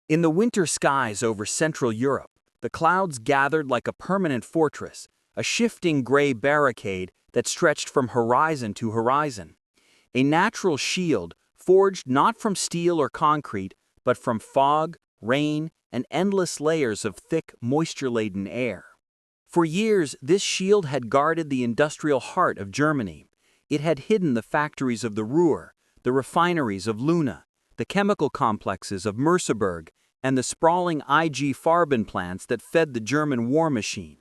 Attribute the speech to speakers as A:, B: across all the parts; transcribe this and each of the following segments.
A: In the winter skies over Central Europe, the clouds gathered like a permanent fortress, a shifting gray barricade that stretched from horizon to horizon. A natural shield forged not from steel or concrete, but from fog, rain, and endless layers of thick, moisture-laden air. For years, this shield had guarded the industrial heart of Germany. It had hidden the factories of the Ruhr, the refineries of Leuna, the chemical complexes of Merseburg, and the sprawling IG Farben plants that fed the German war machine.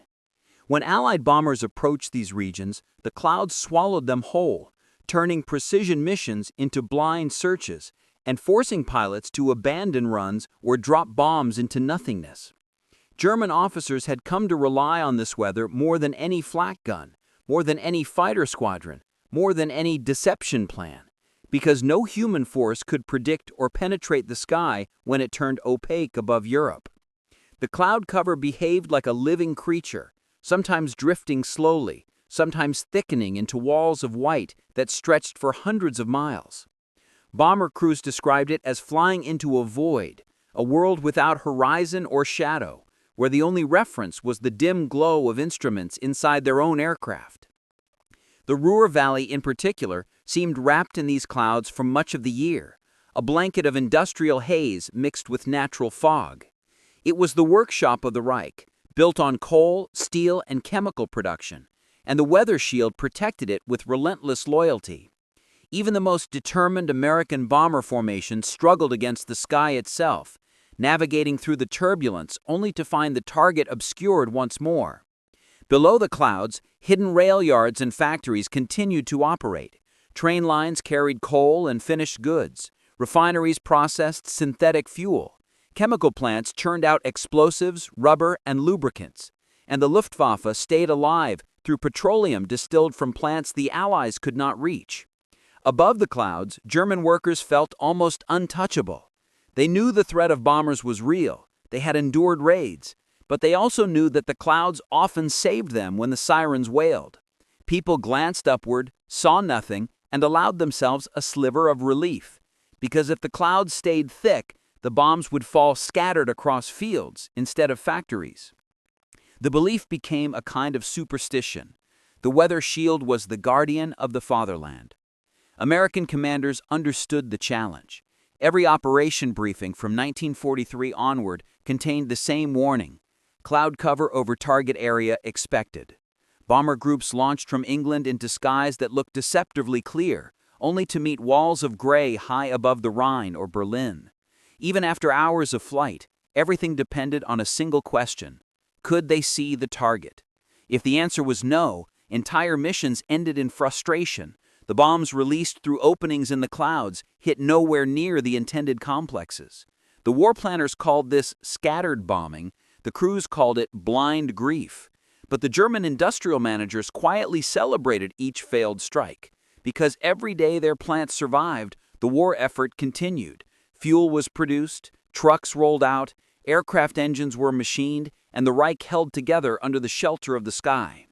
A: When Allied bombers approached these regions, the clouds swallowed them whole, turning precision missions into blind searches and forcing pilots to abandon runs or drop bombs into nothingness. German officers had come to rely on this weather more than any flak gun, more than any fighter squadron, more than any deception plan, because no human force could predict or penetrate the sky when it turned opaque above Europe. The cloud cover behaved like a living creature, sometimes drifting slowly, sometimes thickening into walls of white that stretched for hundreds of miles. Bomber crews described it as flying into a void, a world without horizon or shadow, where the only reference was the dim glow of instruments inside their own aircraft. The Ruhr Valley, in particular, seemed wrapped in these clouds for much of the year, a blanket of industrial haze mixed with natural fog. It was the workshop of the Reich, built on coal, steel, and chemical production, and the weather shield protected it with relentless loyalty. Even the most determined American bomber formation struggled against the sky itself, navigating through the turbulence only to find the target obscured once more. Below the clouds, hidden rail yards and factories continued to operate. Train lines carried coal and finished goods. Refineries processed synthetic fuel. Chemical plants churned out explosives, rubber, and lubricants. And the Luftwaffe stayed alive through petroleum distilled from plants the Allies could not reach. Above the clouds, German workers felt almost untouchable. They knew the threat of bombers was real. They had endured raids. But they also knew that the clouds often saved them when the sirens wailed. People glanced upward, saw nothing, and allowed themselves a sliver of relief. Because if the clouds stayed thick, the bombs would fall scattered across fields instead of factories. The belief became a kind of superstition. The weather shield was the guardian of the fatherland. American commanders understood the challenge. Every operation briefing from 1943 onward contained the same warning: cloud cover over target area expected. Bomber groups launched from England into skies that looked deceptively clear, only to meet walls of gray high above the Rhine or Berlin. Even after hours of flight, everything depended on a single question: could they see the target? If the answer was no, entire missions ended in frustration. The bombs released through openings in the clouds hit nowhere near the intended complexes. The war planners called this scattered bombing. The crews called it blind grief. But the German industrial managers quietly celebrated each failed strike. Because every day their plants survived, the war effort continued. Fuel was produced, trucks rolled out, aircraft engines were machined, and the Reich held together under the shelter of the sky.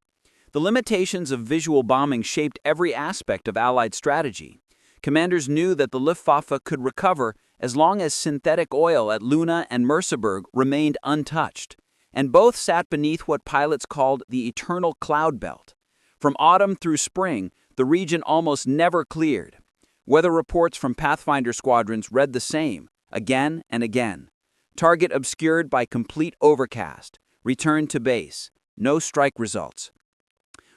A: The limitations of visual bombing shaped every aspect of Allied strategy. Commanders knew that the Luftwaffe could recover as long as synthetic oil at Leuna and Merseburg remained untouched, and both sat beneath what pilots called the eternal cloud belt. From autumn through spring, the region almost never cleared. Weather reports from Pathfinder squadrons read the same, again and again. Target obscured by complete overcast. Return to base. No strike results.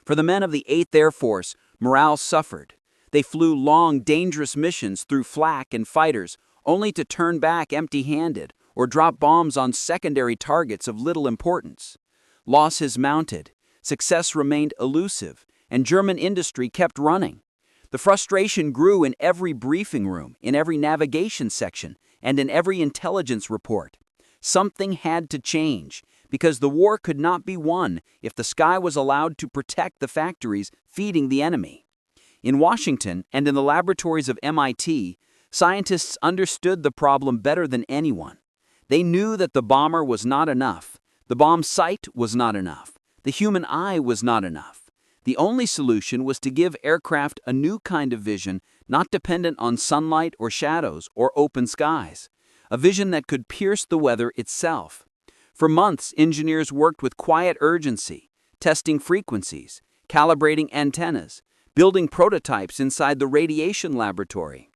A: For the men of the 8th Air Force, morale suffered. They flew long, dangerous missions through flak and fighters, only to turn back empty-handed or drop bombs on secondary targets of little importance. Losses mounted, success remained elusive, and German industry kept running. The frustration grew in every briefing room, in every navigation section, and in every intelligence report. Something had to change, because the war could not be won if the sky was allowed to protect the factories feeding the enemy. In Washington and in the laboratories of MIT, scientists understood the problem better than anyone. They knew that the bomber was not enough, the bomb sight was not enough, the human eye was not enough. The only solution was to give aircraft a new kind of vision, not dependent on sunlight or shadows or open skies. a vision that could pierce the weather itself. For months, engineers worked with quiet urgency, testing frequencies, calibrating antennas, building prototypes inside the radiation laboratory.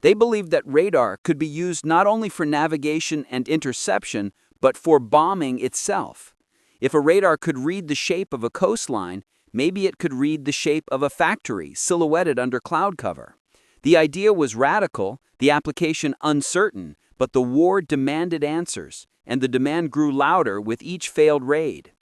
A: They believed that radar could be used not only for navigation and interception, but for bombing itself. If a radar could read the shape of a coastline, maybe it could read the shape of a factory silhouetted under cloud cover. The idea was radical, the application uncertain, but the war demanded answers, and the demand grew louder with each failed raid.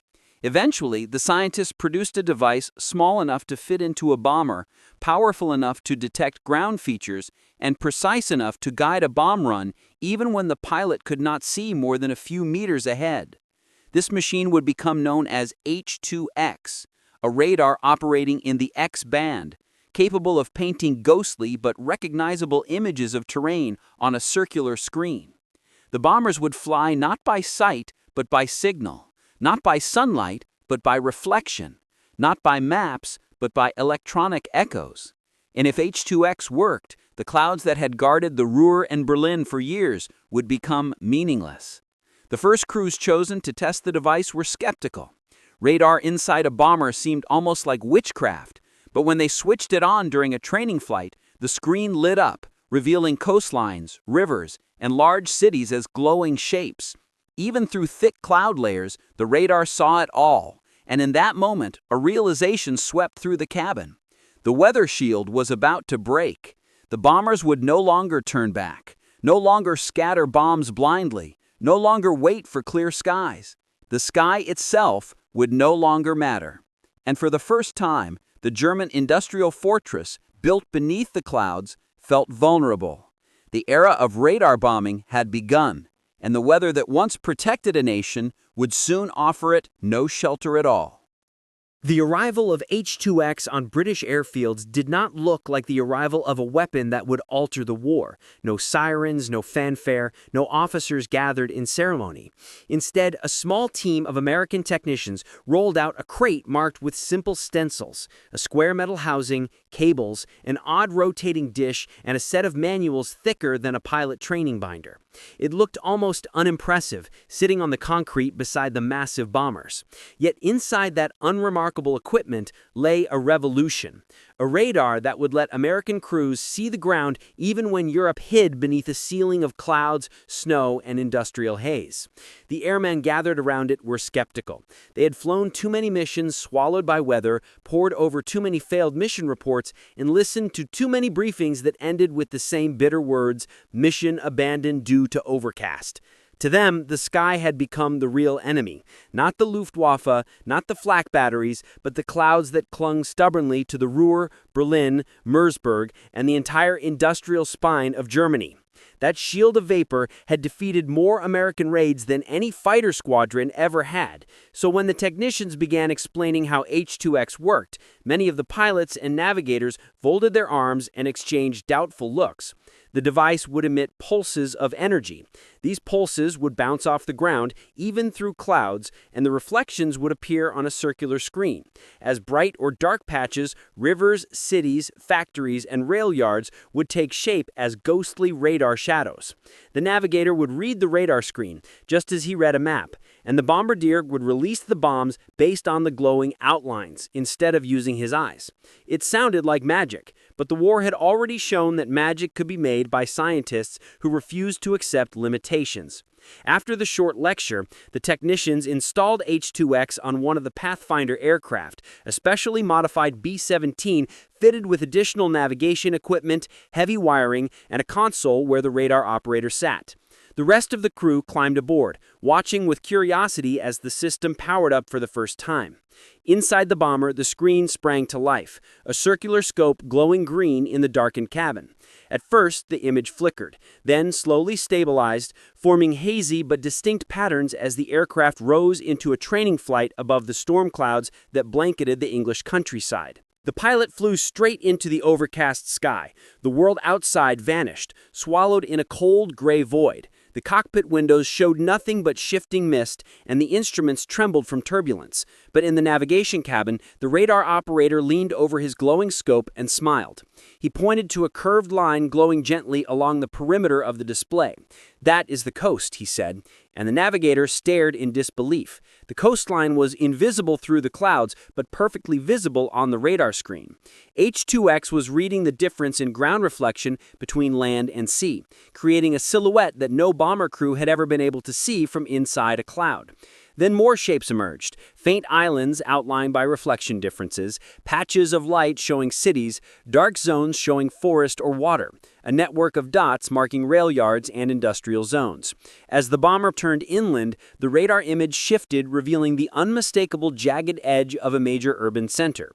A: Eventually, the scientists produced a device small enough to fit into a bomber, powerful enough to detect ground features, and precise enough to guide a bomb run even when the pilot could not see more than a few meters ahead. This machine would become known as H2X, a radar operating in the X band, capable of painting ghostly but recognizable images of terrain on a circular screen. The bombers would fly not by sight but by signal, not by sunlight but by reflection, not by maps but by electronic echoes. And if H2X worked, the clouds that had guarded the Ruhr and Berlin for years would become meaningless. The first crews chosen to test the device were skeptical. Radar inside a bomber seemed almost like witchcraft, but when they switched it on during a training flight, the screen lit up, revealing coastlines, rivers, and large cities as glowing shapes. Even through thick cloud layers, the radar saw it all, and in that moment, a realization swept through the cabin. The weather shield was about to break. The bombers would no longer turn back, no longer scatter bombs blindly, no longer wait for clear skies. The sky itself would no longer matter. And for the first time, the German industrial fortress, built beneath the clouds, felt vulnerable. The era of radar bombing had begun, and the weather that once protected a nation would soon offer it no shelter at all.
B: The arrival of H2X on British airfields did not look like the arrival of a weapon that would alter the war. No sirens, no fanfare, no officers gathered in ceremony. Instead, a small team of American technicians rolled out a crate marked with simple stencils, a square metal housing, cables, an odd rotating dish, and a set of manuals thicker than a pilot training binder. It looked almost unimpressive, sitting on the concrete beside the massive bombers. Yet inside that unremarkable equipment lay a revolution, a radar that would let American crews see the ground even when Europe hid beneath a ceiling of clouds, snow, and industrial haze. The airmen gathered around it were skeptical. They had flown too many missions swallowed by weather, pored over too many failed mission reports, and listened to too many briefings that ended with the same bitter words, "Mission abandoned due to overcast." To them, the sky had become the real enemy, not the Luftwaffe, not the flak batteries, but the clouds that clung stubbornly to the Ruhr, Berlin, Merseburg, and the entire industrial spine of Germany. That shield of vapor had defeated more American raids than any fighter squadron ever had. So when the technicians began explaining how H2X worked, many of the pilots and navigators folded their arms and exchanged doubtful looks. The device would emit pulses of energy. These pulses would bounce off the ground, even through clouds, and the reflections would appear on a circular screen. As bright or dark patches, rivers, cities, factories, and rail yards would take shape as ghostly radar shadows. The navigator would read the radar screen, just as he read a map, and the bombardier would release the bombs based on the glowing outlines, instead of using his eyes. It sounded like magic, but the war had already shown that magic could be made by scientists who refused to accept limitations. After the short lecture, the technicians installed H2X on one of the Pathfinder aircraft, a specially modified B-17 fitted with additional navigation equipment, heavy wiring, and a console where the radar operator sat. The rest of the crew climbed aboard, watching with curiosity as the system powered up for the first time. Inside the bomber, the screen sprang to life, a circular scope glowing green in the darkened cabin. At first, the image flickered, then slowly stabilized, forming hazy but distinct patterns as the aircraft rose into a training flight above the storm clouds that blanketed the English countryside. The pilot flew straight into the overcast sky. The world outside vanished, swallowed in a cold gray void. The cockpit windows showed nothing but shifting mist, and the instruments trembled from turbulence. But in the navigation cabin, the radar operator leaned over his glowing scope and smiled. He pointed to a curved line glowing gently along the perimeter of the display. "That is the coast," he said, and the navigator stared in disbelief. The coastline was invisible through the clouds, but perfectly visible on the radar screen. H2X was reading the difference in ground reflection between land and sea, creating a silhouette that no bomber crew had ever been able to see from inside a cloud. Then more shapes emerged, faint islands outlined by reflection differences, patches of light showing cities, dark zones showing forest or water, a network of dots marking rail yards and industrial zones. As the bomber turned inland, the radar image shifted, revealing the unmistakable jagged edge of a major urban center.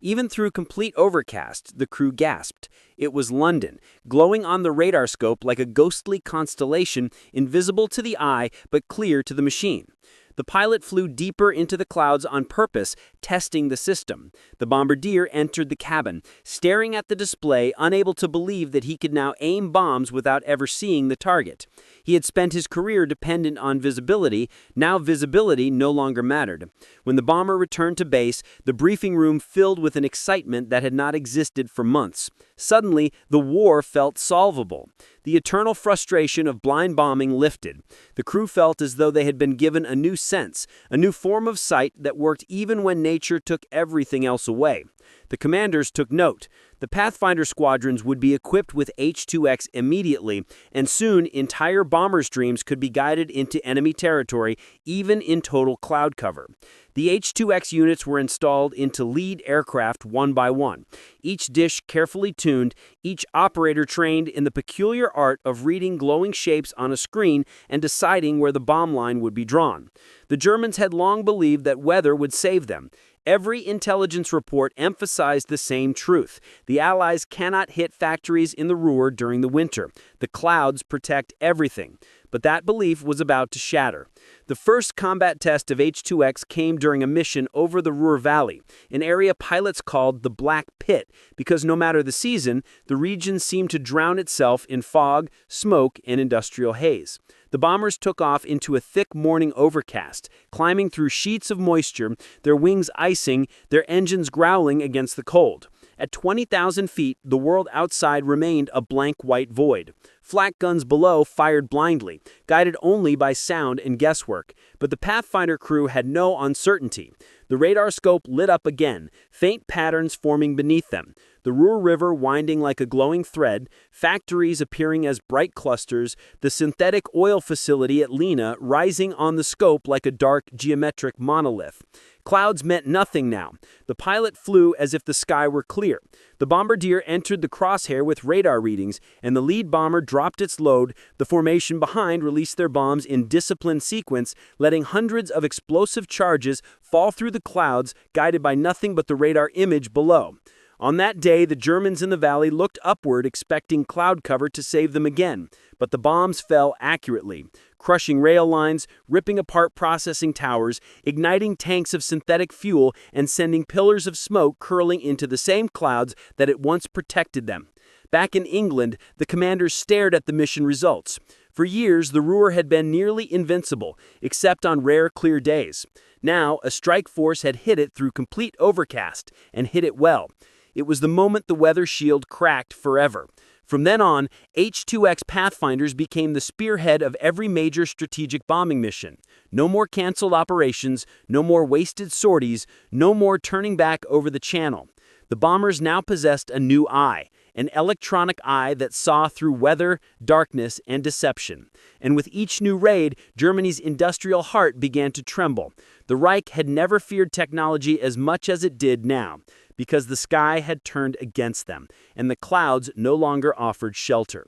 B: Even through complete overcast, the crew gasped. It was London, glowing on the radar scope like a ghostly constellation, invisible to the eye but clear to the machine. The pilot flew deeper into the clouds on purpose, testing the system. The bombardier entered the cabin, staring at the display, unable to believe that he could now aim bombs without ever seeing the target. He had spent his career dependent on visibility. Now visibility no longer mattered. When the bomber returned to base, the briefing room filled with an excitement that had not existed for months. Suddenly, the war felt solvable. The eternal frustration of blind bombing lifted. The crew felt as though they had been given a new sense, a new form of sight that worked even when nature took everything else away. The commanders took note. The Pathfinder squadrons would be equipped with H2X immediately, and soon entire bomber streams could be guided into enemy territory, even in total cloud cover. The H2X units were installed into lead aircraft one by one, each dish carefully tuned, each operator trained in the peculiar art of reading glowing shapes on a screen and deciding where the bomb line would be drawn. The Germans had long believed that weather would save them. Every intelligence report emphasized the same truth. The Allies cannot hit factories in the Ruhr during the winter. The clouds protect everything. But that belief was about to shatter. The first combat test of H2X came during a mission over the Ruhr Valley, an area pilots called the Black Pit, because no matter the season, the region seemed to drown itself in fog, smoke, and industrial haze. The bombers took off into a thick morning overcast, climbing through sheets of moisture, their wings icing, their engines growling against the cold. At 20,000 feet, the world outside remained a blank white void. Flak guns below fired blindly, guided only by sound and guesswork. But the Pathfinder crew had no uncertainty. The radar scope lit up again, faint patterns forming beneath them. The Ruhr River winding like a glowing thread, factories appearing as bright clusters, the synthetic oil facility at Leuna rising on the scope like a dark geometric monolith. Clouds meant nothing now. The pilot flew as if the sky were clear. The bombardier entered the crosshair with radar readings, and the lead bomber dropped its load. The formation behind released their bombs in disciplined sequence, letting hundreds of explosive charges fall through the clouds, guided by nothing but the radar image below. On that day, the Germans in the valley looked upward, expecting cloud cover to save them again. But the bombs fell accurately, crushing rail lines, ripping apart processing towers, igniting tanks of synthetic fuel, and sending pillars of smoke curling into the same clouds that had once protected them. Back in England, the commanders stared at the mission results. For years, the Ruhr had been nearly invincible, except on rare clear days. Now, a strike force had hit it through complete overcast, and hit it well. It was the moment the weather shield cracked forever. From then on, H2X Pathfinders became the spearhead of every major strategic bombing mission. No more canceled operations, no more wasted sorties, no more turning back over the channel. The bombers now possessed a new eye, an electronic eye that saw through weather, darkness, and deception. And with each new raid, Germany's industrial heart began to tremble. The Reich had never feared technology as much as it did now, because the sky had turned against them, and the clouds no longer offered shelter.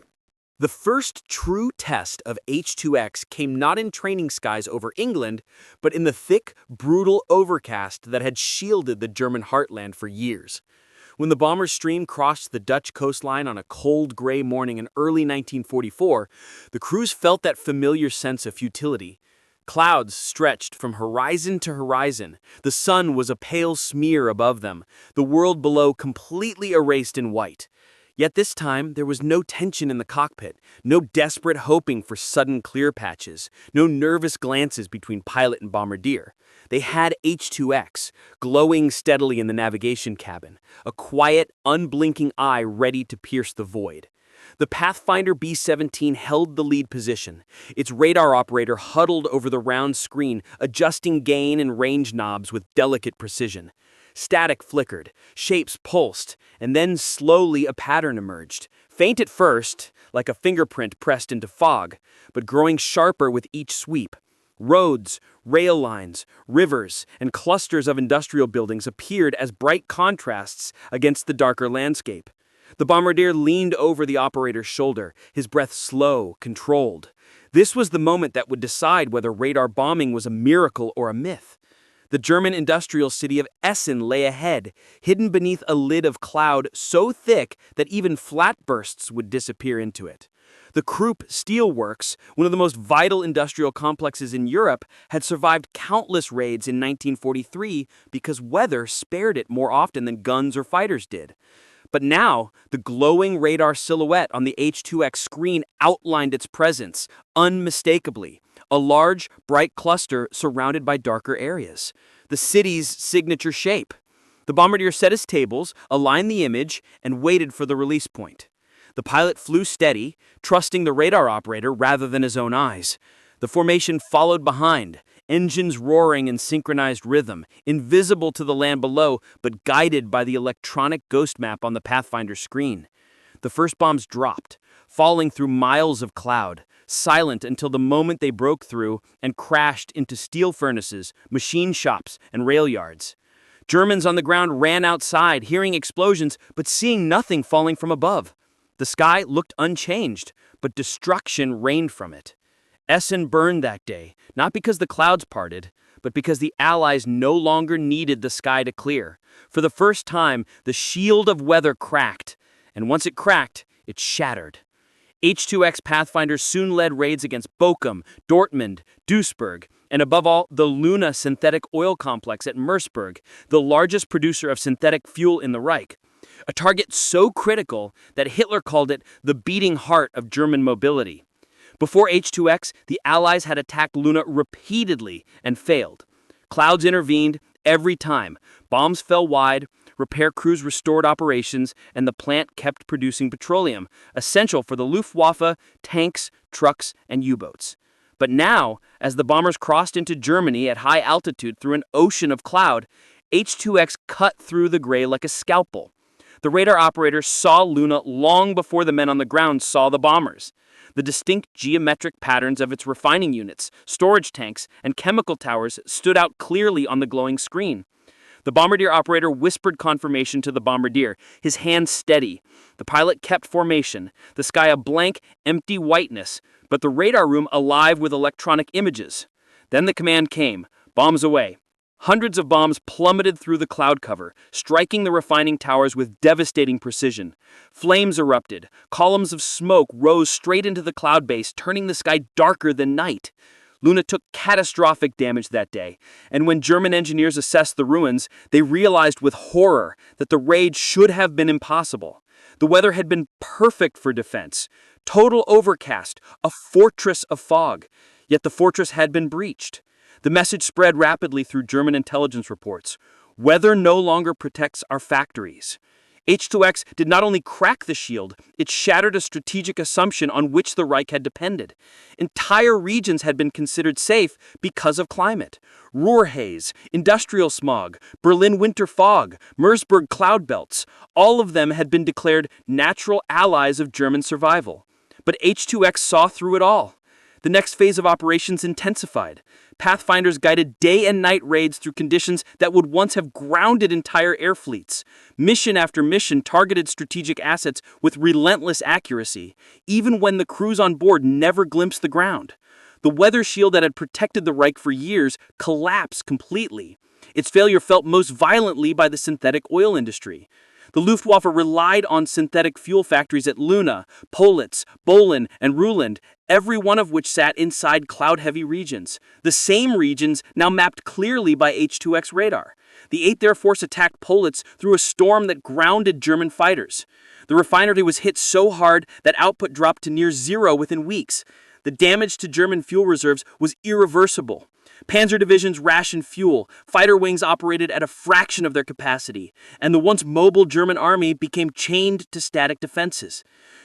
B: The first true test of H2X came not in training skies over England, but in the thick, brutal overcast that had shielded the German heartland for years. When the bomber stream crossed the Dutch coastline on a cold, gray morning in early 1944, the crews felt that familiar sense of futility. Clouds stretched from horizon to horizon. The sun was a pale smear above them, the world below completely erased in white. Yet this time, there was no tension in the cockpit, no desperate hoping for sudden clear patches, no nervous glances between pilot and bombardier. They had H2X, glowing steadily in the navigation cabin, a quiet, unblinking eye ready to pierce the void. The Pathfinder B-17 held the lead position, its radar operator huddled over the round screen, adjusting gain and range knobs with delicate precision. Static flickered, shapes pulsed, and then slowly a pattern emerged. Faint at first, like a fingerprint pressed into fog, but growing sharper with each sweep. Roads, rail lines, rivers, and clusters of industrial buildings appeared as bright contrasts against the darker landscape. The bombardier leaned over the operator's shoulder, his breath slow, controlled. This was the moment that would decide whether radar bombing was a miracle or a myth. The German industrial city of Essen lay ahead, hidden beneath a lid of cloud so thick that even flat bursts would disappear into it. The Krupp Steel Works, one of the most vital industrial complexes in Europe, had survived countless raids in 1943 because weather spared it more often than guns or fighters did. But now, the glowing radar silhouette on the H2X screen outlined its presence, unmistakably. A large, bright cluster surrounded by darker areas. The city's signature shape. The bombardier set his tables, aligned the image, and waited for the release point. The pilot flew steady, trusting the radar operator rather than his own eyes. The formation followed behind, engines roaring in synchronized rhythm, invisible to the land below, but guided by the electronic ghost map on the Pathfinder screen. The first bombs dropped, falling through miles of cloud, silent until the moment they broke through and crashed into steel furnaces, machine shops, and rail yards. Germans on the ground ran outside, hearing explosions, but seeing nothing falling from above. The sky looked unchanged, but destruction rained from it. Essen burned that day, not because the clouds parted, but because the Allies no longer needed the sky to clear. For the first time, the shield of weather cracked, and once it cracked, it shattered. H2X Pathfinders soon led raids against Bochum, Dortmund, Duisburg, and above all, the Leuna synthetic oil complex at Merseburg, the largest producer of synthetic fuel in the Reich. A target so critical that Hitler called it the beating heart of German mobility. Before H2X, the Allies had attacked Leuna repeatedly and failed. Clouds intervened every time. Bombs fell wide, repair crews restored operations, and the plant kept producing petroleum, essential for the Luftwaffe, tanks, trucks, and U-boats. But now, as the bombers crossed into Germany at high altitude through an ocean of cloud, H2X cut through the gray like a scalpel. The radar operator saw Leuna long before the men on the ground saw the bombers. The distinct geometric patterns of its refining units, storage tanks, and chemical towers stood out clearly on the glowing screen. The bombardier operator whispered confirmation to the bombardier, his hands steady. The pilot kept formation, the sky a blank, empty whiteness, but the radar room alive with electronic images. Then the command came, bombs away. Hundreds of bombs plummeted through the cloud cover, striking the refining towers with devastating precision. Flames erupted. Columns of smoke rose straight into the cloud base, turning the sky darker than night. Leuna took catastrophic damage that day, and when German engineers assessed the ruins, they realized with horror that the raid should have been impossible. The weather had been perfect for defense. Total overcast, a fortress of fog. Yet the fortress had been breached. The message spread rapidly through German intelligence reports. Weather no longer protects our factories. H2X did not only crack the shield, it shattered a strategic assumption on which the Reich had depended. Entire regions had been considered safe because of climate. Ruhr haze, industrial smog, Berlin winter fog, Merseburg cloud belts, all of them had been declared natural allies of German survival. But H2X saw through it all. The next phase of operations intensified. Pathfinders guided day and night raids through conditions that would once have grounded entire air fleets. Mission after mission targeted strategic assets with relentless accuracy, even when the crews on board never glimpsed the ground. The weather shield that had protected the Reich for years collapsed completely. Its failure felt most violently by the synthetic oil industry. The Luftwaffe relied on synthetic fuel factories at Leuna, Politz, Bolin, and Ruhland, every one of which sat inside cloud-heavy regions. The same regions now mapped clearly by H2X radar. The 8th Air Force attacked Politz through a storm that grounded German fighters. The refinery was hit so hard that output dropped to near zero within weeks.
C: The damage to German fuel reserves was irreversible. Panzer divisions rationed fuel, fighter wings operated at a fraction of their capacity, and the once mobile German army became chained to static defenses.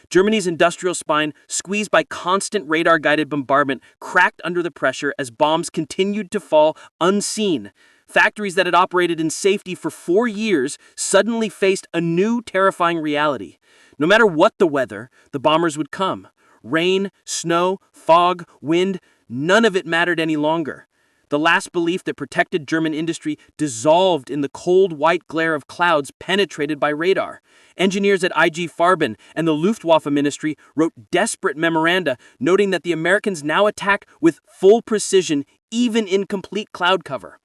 C: Germany's industrial spine, squeezed by constant radar-guided bombardment, cracked under the pressure as bombs continued to fall unseen. Factories that had operated in safety for 4 years suddenly faced a new terrifying reality. No matter what the weather, the bombers would come. Rain, snow, fog, wind, none of it mattered any longer. The last belief that protected German industry dissolved in the cold white glare of clouds penetrated by radar. Engineers at IG Farben and the Luftwaffe Ministry wrote desperate memoranda noting that the Americans now attack with full precision even in complete cloud cover.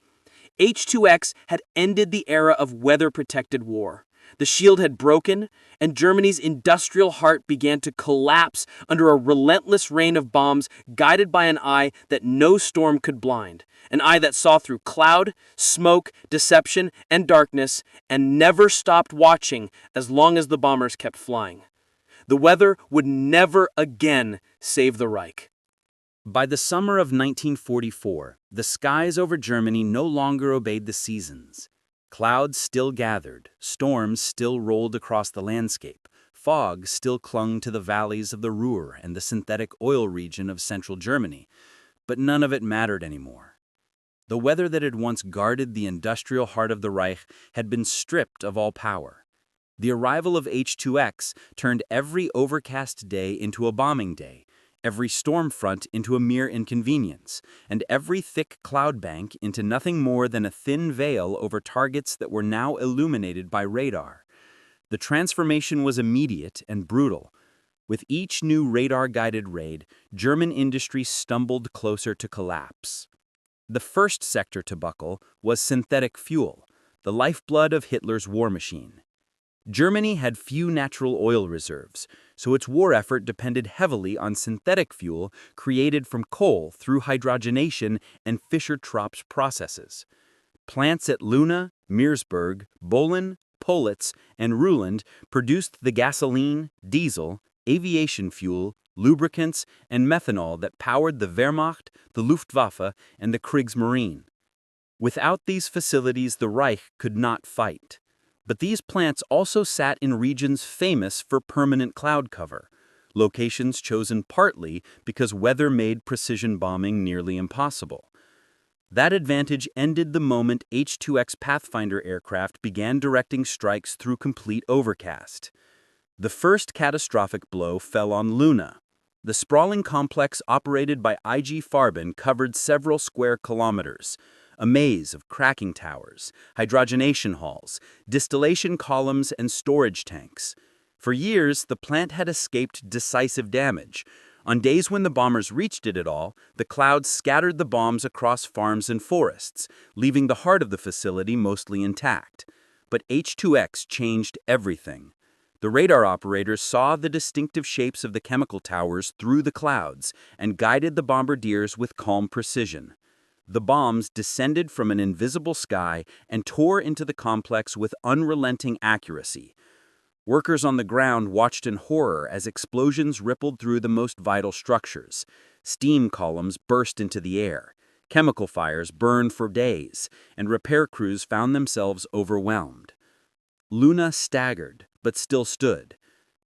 C: H2X had ended the era of weather-protected war. The shield had broken, and Germany's industrial heart began to collapse under a relentless rain of bombs guided by an eye that no storm could blind, an eye that saw through cloud, smoke, deception, and darkness, and never stopped watching as long as the bombers kept flying. The weather would never again save the Reich.
A: By the summer of 1944, the skies over Germany no longer obeyed the seasons. Clouds still gathered, storms still rolled across the landscape, fog still clung to the valleys of the Ruhr and the synthetic oil region of central Germany, but none of it mattered anymore. The weather that had once guarded the industrial heart of the Reich had been stripped of all power. The arrival of H2X turned every overcast day into a bombing day, every storm front into a mere inconvenience, and every thick cloud bank into nothing more than a thin veil over targets that were now illuminated by radar. The transformation was immediate and brutal. With each new radar-guided raid, German industry stumbled closer to collapse. The first sector to buckle was synthetic fuel, the lifeblood of Hitler's war machine. Germany had few natural oil reserves, so its war effort depended heavily on synthetic fuel created from coal through hydrogenation and Fischer-Tropsch processes. Plants at Leuna, Merseburg, Bohlen, Politz, and Ruhland produced the gasoline, diesel, aviation fuel, lubricants, and methanol that powered the Wehrmacht, the Luftwaffe, and the Kriegsmarine. Without these facilities, the Reich could not fight. But these plants also sat in regions famous for permanent cloud cover, locations chosen partly because weather made precision bombing nearly impossible. That advantage ended the moment H2X Pathfinder aircraft began directing strikes through complete overcast. The first catastrophic blow fell on Leuna. The sprawling complex operated by IG Farben covered several square kilometers, a maze of cracking towers, hydrogenation halls, distillation columns, and storage tanks. For years, the plant had escaped decisive damage. On days when the bombers reached it at all, the clouds scattered the bombs across farms and forests, leaving the heart of the facility mostly intact. But H2X changed everything. The radar operators saw the distinctive shapes of the chemical towers through the clouds and guided the bombardiers with calm precision. The bombs descended from an invisible sky and tore into the complex with unrelenting accuracy. Workers on the ground watched in horror as explosions rippled through the most vital structures. Steam columns burst into the air. Chemical fires burned for days, and repair crews found themselves overwhelmed. Leuna staggered, but still stood.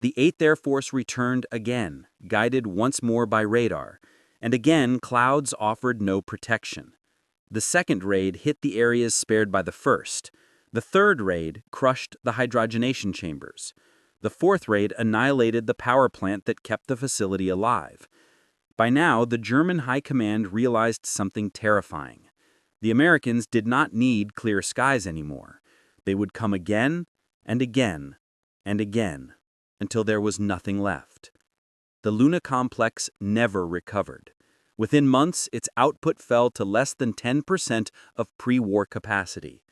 A: The 8th Air Force returned again, guided once more by radar. And again, clouds offered no protection. The second raid hit the areas spared by the first. The third raid crushed the hydrogenation chambers. The fourth raid annihilated the power plant that kept the facility alive. By now, the German high command realized something terrifying. The Americans did not need clear skies anymore. They would come again and again and again until there was nothing left. The Leuna complex never recovered. Within months, its output fell to less than 10% of pre-war capacity.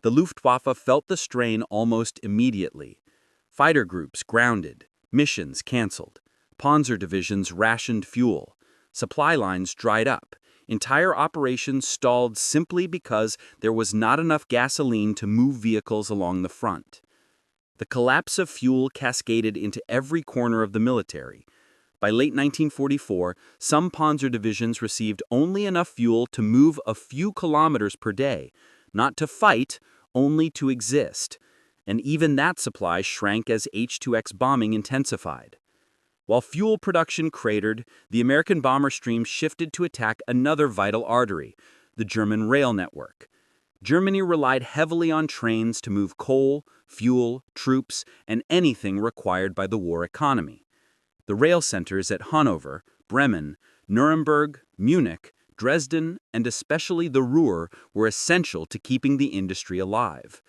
A: The Luftwaffe felt the strain almost immediately. Fighter groups grounded, missions canceled, Panzer divisions rationed fuel, supply lines dried up, entire operations stalled simply because there was not enough gasoline to move vehicles along the front. The collapse of fuel cascaded into every corner of the military. By late 1944, some Panzer divisions received only enough fuel to move a few kilometers per day, not to fight, only to exist. And even that supply shrank as H2X bombing intensified. While fuel production cratered, the American bomber stream shifted to attack another vital artery, the German rail network. Germany relied heavily on trains to move coal, fuel, troops, and anything required by the war economy. The rail centers at Hanover, Bremen, Nuremberg, Munich, Dresden, and especially the Ruhr were essential to keeping the industry alive.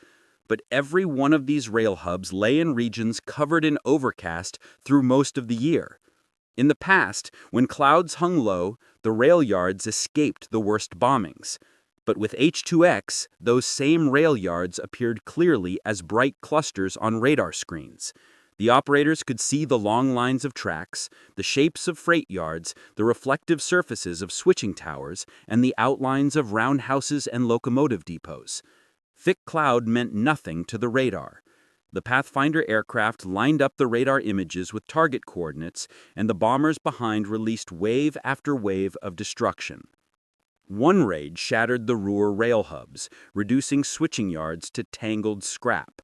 A: But every one of these rail hubs lay in regions covered in overcast through most of the year. In the past, when clouds hung low, the rail yards escaped the worst bombings. But with H2X, those same rail yards appeared clearly as bright clusters on radar screens. The operators could see the long lines of tracks, the shapes of freight yards, the reflective surfaces of switching towers, and the outlines of roundhouses and locomotive depots. Thick cloud meant nothing to the radar. The Pathfinder aircraft lined up the radar images with target coordinates, and the bombers behind released wave after wave of destruction. One raid shattered the Ruhr rail hubs, reducing switching yards to tangled scrap.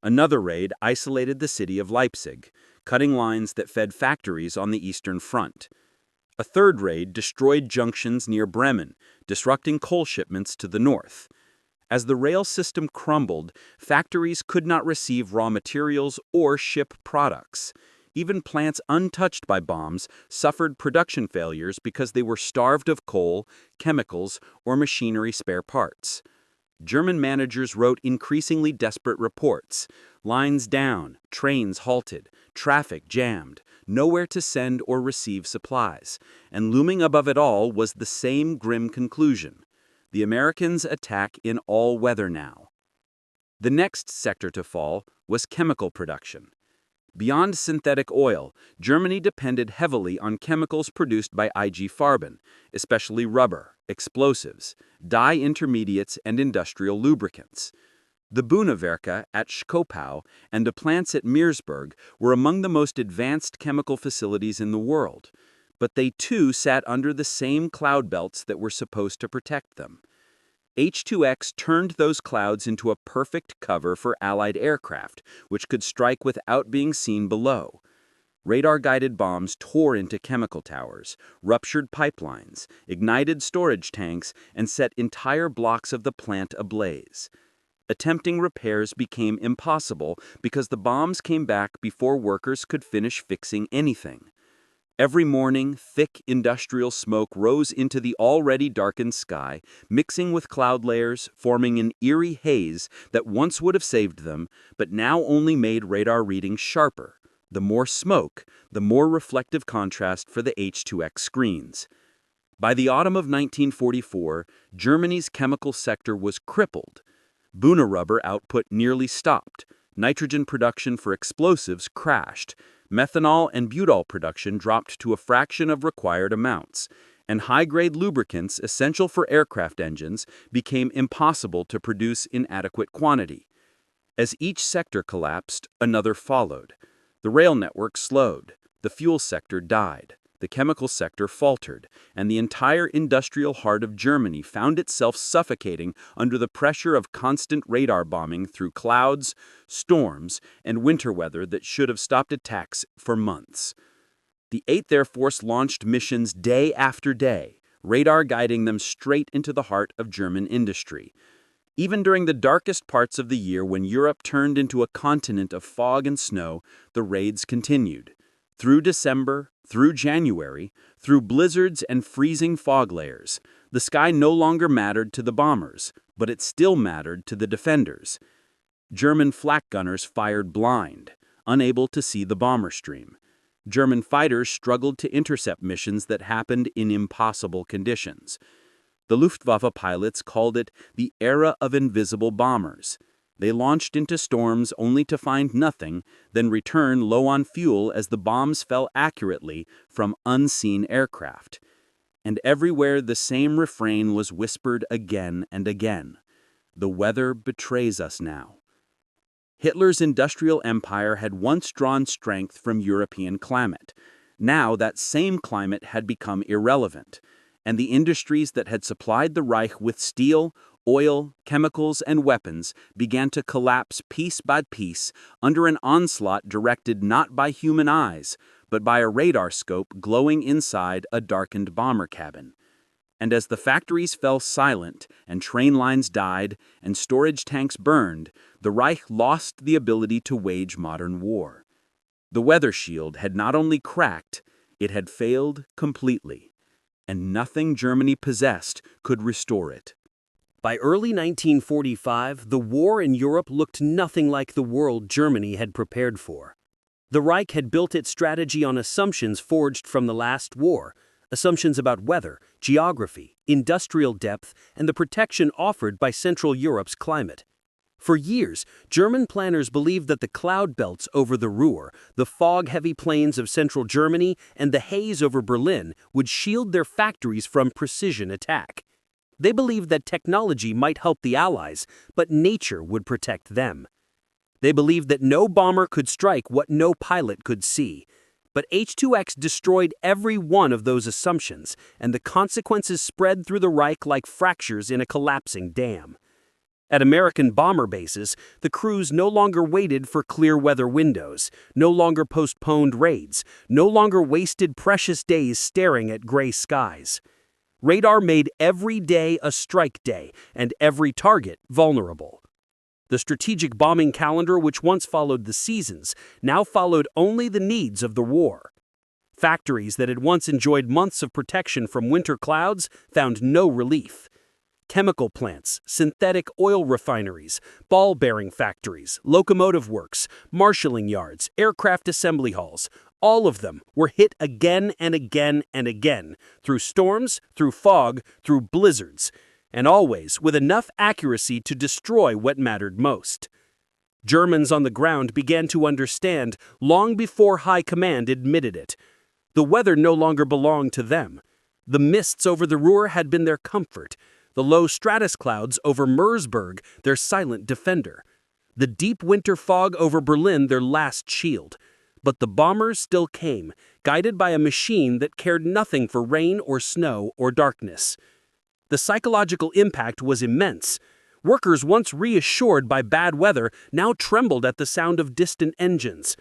A: Another raid isolated the city of Leipzig, cutting lines that fed factories on the Eastern Front. A third raid destroyed junctions near Bremen, disrupting coal shipments to the north. As the rail system crumbled, factories could not receive raw materials or ship products. Even plants untouched by bombs suffered production failures because they were starved of coal, chemicals, or machinery spare parts. German managers wrote increasingly desperate reports. Lines down, trains halted, traffic jammed, nowhere to send or receive supplies. And looming above it all was the same grim conclusion. The Americans attack in all weather now. The next sector to fall was chemical production. Beyond synthetic oil, Germany depended heavily on chemicals produced by IG Farben, especially rubber, explosives, dye intermediates, and industrial lubricants. The Bühnewerke at Schkopau and the plants at Merseburg were among the most advanced chemical facilities in the world, but they too sat under the same cloud belts that were supposed to protect them. H2X turned those clouds into a perfect cover for Allied aircraft, which could strike without being seen below. Radar-guided bombs tore into chemical towers, ruptured pipelines, ignited storage tanks, and set entire blocks of the plant ablaze. Attempting repairs became impossible because the bombs came back before workers could finish fixing anything. Every morning, thick industrial smoke rose into the already darkened sky, mixing with cloud layers, forming an eerie haze that once would have saved them, but now only made radar readings sharper. The more smoke, the more reflective contrast for the H2X screens. By the autumn of 1944, Germany's chemical sector was crippled. Bühne rubber output nearly stopped. Nitrogen production for explosives crashed. Methanol and butol production dropped to a fraction of required amounts, and high-grade lubricants essential for aircraft engines became impossible to produce in adequate quantity. As each sector collapsed, another followed. The rail network slowed, the fuel sector died, the chemical sector faltered, and the entire industrial heart of Germany found itself suffocating under the pressure of constant radar bombing through clouds, storms, and winter weather that should have stopped attacks for months. The 8th Air Force launched missions day after day, radar guiding them straight into the heart of German industry. Even during the darkest parts of the year when Europe turned into a continent of fog and snow, the raids continued. Through December, through January, through blizzards and freezing fog layers, the sky no longer mattered to the bombers, but it still mattered to the defenders. German flak gunners fired blind, unable to see the bomber stream. German fighters struggled to intercept missions that happened in impossible conditions. The Luftwaffe pilots called it the era of invisible bombers. They launched into storms only to find nothing, then return low on fuel as the bombs fell accurately from unseen aircraft. And everywhere the same refrain was whispered again and again. The weather betrays us now. Hitler's industrial empire had once drawn strength from European climate. Now that same climate had become irrelevant, and the industries that had supplied the Reich with steel, oil, chemicals, and weapons began to collapse piece by piece under an onslaught directed not by human eyes, but by a radar scope glowing inside a darkened bomber cabin. And as the factories fell silent, and train lines died, and storage tanks burned, the Reich lost the ability to wage modern war. The weather shield had not only cracked, it had failed completely, and nothing Germany possessed could restore it.
B: By early 1945, the war in Europe looked nothing like the world Germany had prepared for. The Reich had built its strategy on assumptions forged from the last war, assumptions about weather, geography, industrial depth, and the protection offered by Central Europe's climate. For years, German planners believed that the cloud belts over the Ruhr, the fog-heavy plains of central Germany, and the haze over Berlin would shield their factories from precision attack. They believed that technology might help the Allies, but nature would protect them. They believed that no bomber could strike what no pilot could see. But H2X destroyed every one of those assumptions, and the consequences spread through the Reich like fractures in a collapsing dam. At American bomber bases, the crews no longer waited for clear weather windows, no longer postponed raids, no longer wasted precious days staring at gray skies. Radar made every day a strike day, and every target vulnerable. The strategic bombing calendar, which once followed the seasons, now followed only the needs of the war. Factories that had once enjoyed months of protection from winter clouds found no relief. Chemical plants, synthetic oil refineries, ball-bearing factories, locomotive works, marshalling yards, aircraft assembly halls, all of them were hit again and again and again, through storms, through fog, through blizzards, and always with enough accuracy to destroy what mattered most. Germans on the ground began to understand long before high command admitted it. The weather no longer belonged to them. The mists over the Ruhr had been their comfort, the low stratus clouds over Merseburg their silent defender, the deep winter fog over Berlin their last shield. But the bombers still came, guided by a machine that cared nothing for rain or snow or darkness. The psychological impact was immense. Workers once reassured by bad weather now trembled at the sound of distant engines.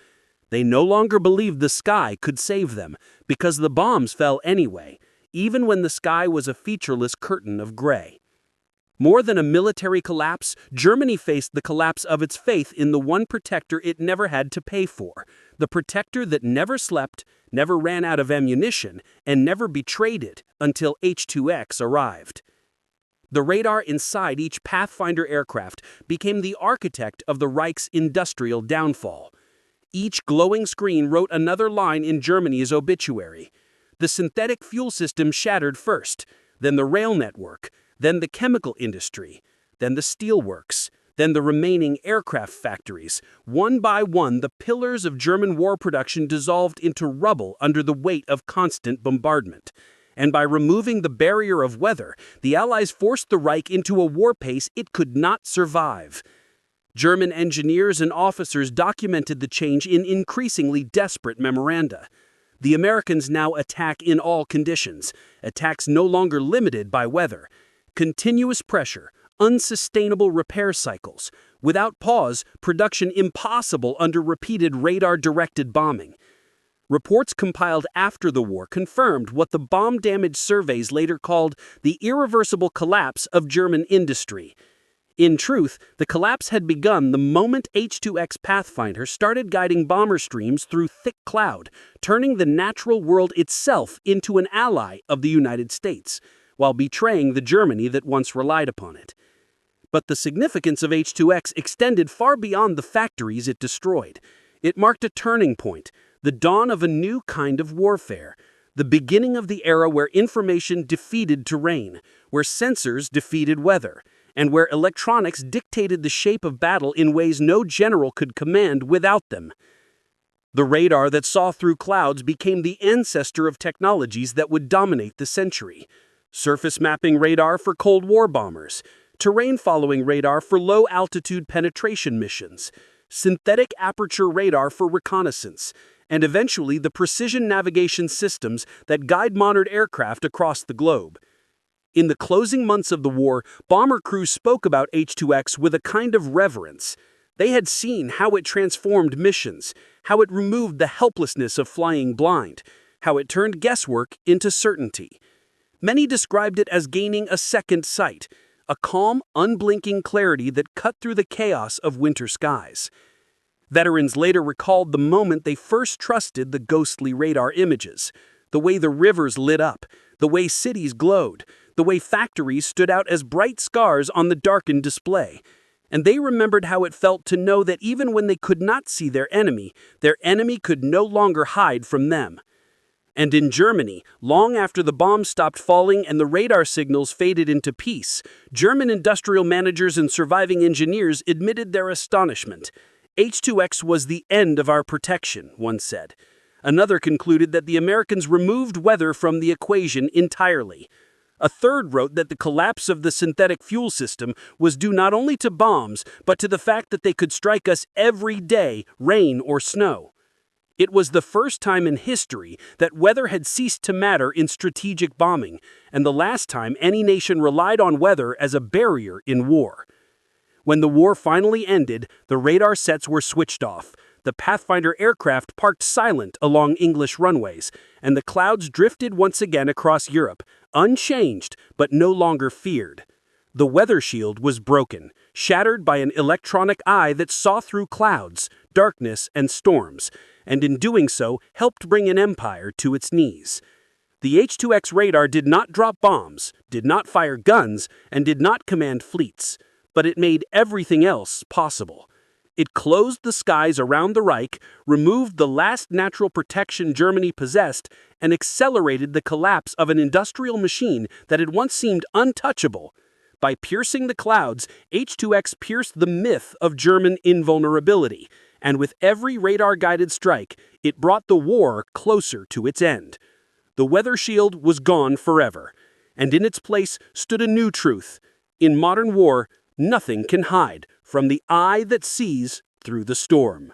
B: They no longer believed the sky could save them, because the bombs fell anyway, even when the sky was a featureless curtain of gray. More than a military collapse, Germany faced the collapse of its faith in the one protector it never had to pay for, the protector that never slept, never ran out of ammunition, and never betrayed it until H2X arrived. The radar inside each Pathfinder aircraft became the architect of the Reich's industrial downfall. Each glowing screen wrote another line in Germany's obituary. The synthetic fuel system shattered first, then the rail network, then the chemical industry, then the steelworks, then the remaining aircraft factories. One by one, the pillars of German war production dissolved into rubble under the weight of constant bombardment. And by removing the barrier of weather, the Allies forced the Reich into a war pace it could not survive. German engineers and officers documented the change in increasingly desperate memoranda. The Americans now attack in all conditions, attacks no longer limited by weather. Continuous pressure, unsustainable repair cycles. Without pause, production impossible under repeated radar-directed bombing. Reports compiled after the war confirmed what the bomb damage surveys later called the irreversible collapse of German industry. In truth, the collapse had begun the moment H2X Pathfinder started guiding bomber streams through thick cloud, turning the natural world itself into an ally of the United States, while betraying the Germany that once relied upon it. But the significance of H2X extended far beyond the factories it destroyed. It marked a turning point, the dawn of a new kind of warfare, the beginning of the era where information defeated terrain, where sensors defeated weather, and where electronics dictated the shape of battle in ways no general could command without them. The radar that saw through clouds became the ancestor of technologies that would dominate the century. Surface mapping radar for Cold War bombers, terrain-following radar for low-altitude penetration missions, synthetic aperture radar for reconnaissance,
D: and eventually the precision navigation systems that guide modern aircraft across the globe. In the closing months of the war, bomber crews spoke about H2X with a kind of reverence. They had seen how it transformed missions, how it removed the helplessness of flying blind, how it turned guesswork into certainty. Many described it as gaining a second sight, a calm, unblinking clarity that cut through the chaos of winter skies. Veterans later recalled the moment they first trusted the ghostly radar images, the way the rivers lit up, the way cities glowed, the way factories stood out as bright scars on the darkened display. And they remembered how it felt to know that even when they could not see their enemy could no longer hide from them. And in Germany, long after the bombs stopped falling and the radar signals faded into peace, German industrial managers and surviving engineers admitted their astonishment. H2X was the end of our protection, one said. Another concluded that the Americans removed weather from the equation entirely. A third wrote that the collapse of the synthetic fuel system was due not only to bombs, but to the fact that they could strike us every day, rain or snow. It was the first time in history that weather had ceased to matter in strategic bombing, and the last time any nation relied on weather as a barrier in war. When the war finally ended, the radar sets were switched off. The Pathfinder aircraft parked silent along English runways, and the clouds drifted once again across Europe, unchanged but no longer feared. The weather shield was broken, shattered by an electronic eye that saw through clouds, darkness, and storms, and in doing so helped bring an empire to its knees. The H2X radar did not drop bombs, did not fire guns, and did not command fleets, but it made everything else possible. It closed the skies around the Reich, removed the last natural protection Germany possessed, and accelerated the collapse of an industrial machine that had once seemed untouchable. By piercing the clouds, H2X pierced the myth of German invulnerability, and with every radar-guided strike, it brought the war closer to its end. The weather shield was gone forever, and in its place stood a new truth. In modern war, nothing can hide from the eye that sees through the storm.